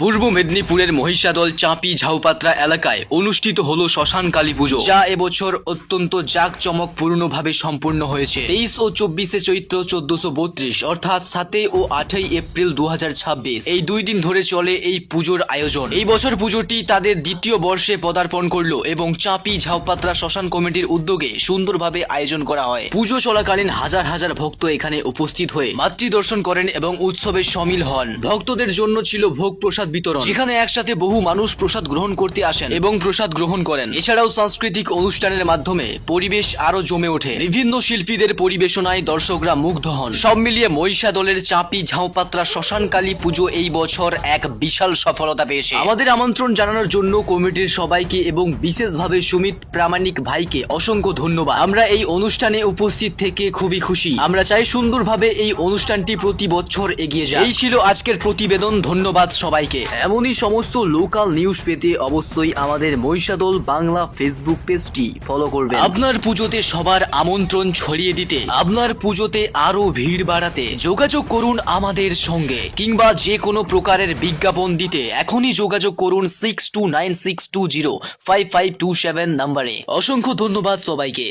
পূর্ব মেদিনীপুরের মহিষাদল চাঁপি ঝাউপাত্রা এলাকায় অনুষ্ঠিত হলো শ্মশান কালী পুজো, যা এবছর অত্যন্ত জাঁকজমকপূর্ণভাবে সম্পূর্ণ হয়েছে। 23 ও 24 চৈত্র 1432 অর্থাৎ 7 ও 8 এপ্রিল 2026 এই 2 দিন ধরে চলে এই পুজোর আয়োজন। এই বছর পুজোটি তাদের দ্বিতীয় বর্ষে পদার্পণ করলো এবং চাঁপি ঝাউপাত্রা শ্মশান কমিটির উদ্যোগে সুন্দরভাবে আয়োজন করা হয়। পুজো চলাকালীন হাজার হাজার ভক্ত এখানে উপস্থিত হয়ে মাতৃদর্শন করেন এবং উৎসবে শামিল হন। ভক্তদের জন্য ছিল ভোগ প্রসাদ বিতরণ, যেখানে একসাথে বহু মানুষ প্রসাদ গ্রহণ করতে আসেন এবং প্রসাদ গ্রহণ করেন। এছাড়াও সাংস্কৃতিক অনুষ্ঠানের মাধ্যমে পরিবেশ আরো জমে ওঠে। বিভিন্ন শিল্পীদের পরিবেশনায় দর্শকরা মুগ্ধ হন। সব মিলিয়ে মহিষাদলের চাঁপি ঝাউপাত্রা শ্মশান কালী পুজো এই বছর এক বিশাল সফলতা পেয়েছে। আমাদের আমন্ত্রণ জানানোর জন্য কমিটির সবাইকে এবং বিশেষভাবে সুমিত প্রামাণিক ভাইকে অসংখ্য ধন্যবাদ। আমরা এই অনুষ্ঠানে উপস্থিত থেকে খুবই খুশি। আমরা চাই সুন্দরভাবে এই অনুষ্ঠানটি প্রতি বছর এগিয়ে যায়। এই ছিল আজকের প্রতিবেদন। ধন্যবাদ সবাইকে। এমনই সমস্ত লোকাল নিউজ পেতে অবশ্যই আমাদের মহিষাদল বাংলা ফেসবুক পেজটি ফলো করবেন। আপনার পুজোতে সবার আমন্ত্রণ ছড়িয়ে দিতে, আপনার পুজোতে আরো ভিড় বাড়াতে যোগাযোগ করুন আমাদের সঙ্গে, কিংবা যে কোনো প্রকারের বিজ্ঞাপন দিতে এখনই যোগাযোগ করুন 6296205527 নম্বরে। অসংখ্য ধন্যবাদ সবাইকে।